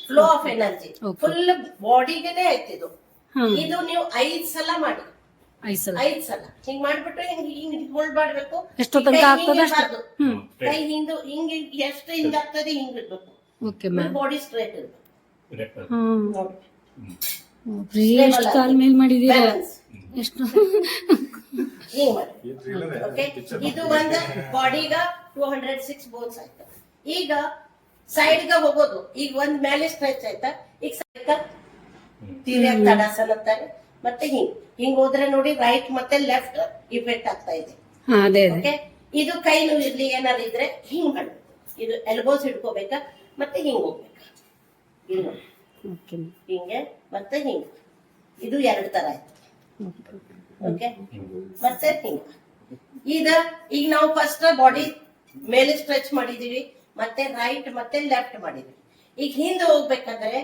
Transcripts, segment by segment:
Flow of energy Okay. Full ಬಾಡಿಗೆನೆ ಆಯ್ತಿದು. ಹಾ ಇದು ನೀವು 5 ಸಲ ಮಾಡಿ, 5 ಸಲ 5 ಸಲ ಹಿಂಗ್ ಮಾಡ್ಬಿಟ್ಟು ಹಿಂಗ್ ಹೋಲ್ಡ್ ಮಾಡ್ಬೇಕು. ಎಷ್ಟೋ ತನಕ ಆಗ್ತದೆ ಅಷ್ಟು. ಹ್ಮ್ ಕೈ ಹಿಂಗ್ ಎಷ್ಟು ಹಿಂಗ್ ಆಗ್ತದೆ ಹಿಂಗ್ ಇಡ್ಬೇಕು. Okay ma'am. ಬಾಡಿ ಸ್ಟ್ರೈಟ್ ಇರ್ಬೇಕು. ಹ್ಮ್ ನೋಡಿ. ಎಷ್ಟು ಕಾಲ್ ಮೇಲ್ ಮಾಡಿದೀರಾ? Balance. ಎಷ್ಟು ಹಿಂಗ್ ಮಾಡಿ. ಓಕೆ, ಇದು ಒಂದು ಬಾಡಿಗ 206 ಬೋನ್ಸ್ ಆಯ್ತು. ಈಗ ಸೈಡ್ ಗ ಹೋಗೋದು. ಈಗ ಒಂದ್ ಮೇಲೆ ಸ್ಟ್ರೆಚ್ ಆಯ್ತಾ, ಈಗ ಸೈಡ್ ತಿರ್ಯಾಕ್ ತಡಾಸನ ಅಂತಾರೆ. ಮತ್ತೆ ಹಿಂಗ್ ಹೋದ್ರೆ ನೋಡಿ ರೈಟ್ ಮತ್ತೆ ಲೆಫ್ಟ್ ಇಫೆಕ್ಟ್ ಆಗ್ತಾ ಇದೆ. ಹಾ ಅದೇ ಅದೇ. ಓಕೆ, ಇದು ಕೈ ನೋವು ಇರ್ಲಿ ಏನಾದ್ರು ಇದ್ರೆ ಹಿಂಗ್ ಮಾಡ್ಬೇಕು. ಇದು ಎಲ್ಬೋಸ್ ಹಿಡ್ಕೋಬೇಕಾ, ಮತ್ತೆ ಹಿಂಗ್ ಹೋಗ್ಬೇಕಾ, ಹಿಂಗ್ ಓಕೆ ಹಿಂಗೆ ಮತ್ತೆ ಹಿಂಗ್. ಇದು 2 ತರ ಆಯ್ತು. ಓಕೆ, ಮತ್ತೆ ಹಿಂಗ್. ಈಗ ನಾವು ಫಸ್ಟ್ ಬಾಡಿ ಮೇಲೆ ಸ್ಟ್ರೆಚ್ ಮಾಡಿದೀವಿ, ಮತ್ತೆ ರೈಟ್ ಮತ್ತೆ ಲೆಫ್ಟ್ ಮಾಡಿದೀವಿ. ಈಗ ಹಿಂದೆ ಹೋಗ್ಬೇಕಾದ್ರೆ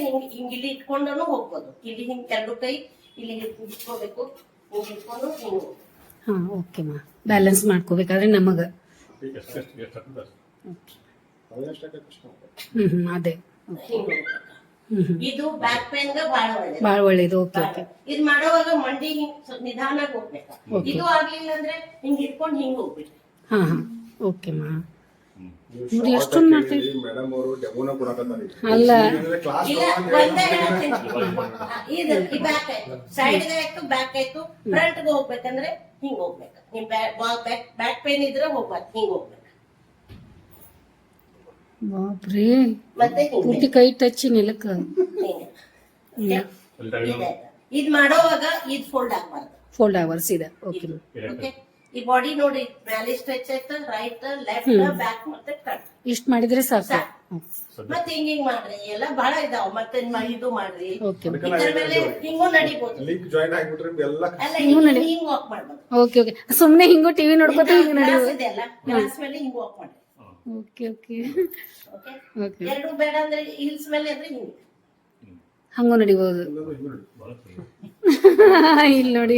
ಹಿಂಗ್ ಇಲ್ಲಿ ಇಟ್ಕೊಂಡು ಹೋಗ್ಬೋದು. ಇಲ್ಲಿ ಹಿಂಗ್ 2 ಕೈ ಇಲ್ಲಿ ಇಟ್ಕೋಬೇಕು, ಹಿಂಗ್ ಇಟ್ಕೊಂಡು ಹಿಂಗ್ ಹೋಗ್ಬೇಕು. ಹಾ ಓಕೆ ಮಾ. ಬ್ಯಾಲೆನ್ಸ್ ಮಾಡ್ಕೋಬೇಕಾದ್ರೆ ನಮಗ ಅದೇ ಹಿಂಗ್ ಹೋಗ್ಬೇಕು. ಇದು ಬ್ಯಾಕ್ ಪೇನ್ ಗ ಬಹಳ ಒಳ್ಳೇದು. ಬಾಳ ಒಳ್ಳೇದು. Okay okay. ಇದು ಮಾಡುವಾಗ ಮಂಡಿ ಹಿಂಗ್ ನಿಧಾನಾಗಿ ಹೋಗ್ಬೇಕು. ಇದು ಆಗ್ಲಿಲ್ಲ ಅಂದ್ರೆ ಹಿಂಗ್ ಇಟ್ಕೊಂಡು ಹಿಂಗ್ ಹೋಗ್ಬೇಕು. ಹಾ ಹಾ ಓಕೆ ಮಾ. ನೋಡಿ ಎಷ್ಟೊಂದು ಮಾಡ್ತೀವಿ ಮೇಡಮ್ ಅವರು ಡೆಮೋನ ಕೊಡಕತ್ತಾರೆ. ಅಲ್ಲ ಕ್ಲಾಸ್ ಇಲ್ಲ, ಒಂದೇ ಹೇಳ್ತೀನಿ. ಇದು ಈ ಬ್ಯಾಕ್ ಆಯ್ತು, ಸೈಡ್ ಗೆ ಆಯ್ತು, ಬ್ಯಾಕ್ ಆಯ್ತು. ಫ್ರಂಟ್ ಗೆ ಹೋಗ್ಬೇಕಂದ್ರೆ ಹಿಂಗ್ ಹೋಗ್ಬೇಕು. ನಿಮ್ ಬ್ಯಾಕ್ ಪೇನ್ ಇದ್ರೆ ಹೋಗ್ಬಾರ್ದು, ಹಿಂಗ್ ಹೋಗ್ಬೇಕು. ಬಾಪ್ರೇ, ಮತ್ತೆ ಪೂರ್ತಿ ಹಿಂಗೆ ಕೈ ಟಚ್ ನೆಲಕ್ಕ. ಹಿಂಗೆ. ಇದ್ ಮಾಡೋವಾಗ ಇದ್ ಫೋಲ್ಡ್ ಆಗ್ಬಾರ್ದು. ಫೋಲ್ಡ್ ಅವರ್ಸ್ ಇದೆ. ಓಕೆ ಓಕೆ, ಈ ಬಾಡಿ ನೋಡಿ ಮ್ಯಾಲೆ ಸ್ಟ್ರೆಚ್ ಆಯ್ತು, ರೈಟ್ ಲೆಫ್ಟ್ ಬ್ಯಾಕ್ ಮತ್ತೆ ಫ್ರಂಟ್. ಇಷ್ಟ ಮಾಡಿದ್ರೆ ಸಾಕು. ಸಾಕು. ಮತ್ತೆ ಹಿಂಗ್ ಮಾಡ್ರಿ, ಎಲ್ಲ ಬಹಳ ಇದಾವ. ಮತ್ತೆ ಇದು ಮಾಡ್ರಿ, ಓಕೆ ಇದ್ರ ಮೇಲೆ ಹಿಂಗೂ ನಡಿಬಹುದು. ಲಿಂಕ್ ಜಾಯಿನ್ ಆಗ್ಬಿಟ್ರೆ ಎಲ್ಲ ಅಲ್ಲ, ಹಿಂಗ್ ವಾಕ್ ಮಾಡ್ಬೋದು. Okay okay. ಸುಮ್ನೆ ಹಿಂಗು ಟಿವಿ ನೋಡ್ಕೊತ ಹಿಂಗ್ ನಡೆಯೋದು. ಗ್ಲಾಸ್ ಇದೆ ಅಲ್ಲ, ಗ್ಲಾಸ್ ಮೇಲೆ ಹಿಂಗ್ ವಾಕ್ ಮಾಡಿ. Okay okay okay, okay. ಎರಡು ಬೇಡ ಅಂದ್ರೆ ಹಿಲ್ಸ್ ಮೇಲೆ ಅಂದ್ರೆ ಹಿಂಗ್. ಹಂಗೂ ನಡಿಬಹುದು. ಇಲ್ಲಿ ನೋಡಿ.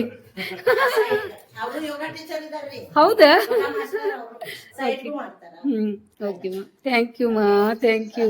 ಅವರು ಯೋಗ ಟೀಚರ್ ಇದಾರ್ರಿ. ಹೌದಾ? ಸೈಡ್ ಮಾಡ್ತಾರ. ಓಕೆ ಮಾ. ಥ್ಯಾಂಕ್ ಯು ಮಾ. Thank you.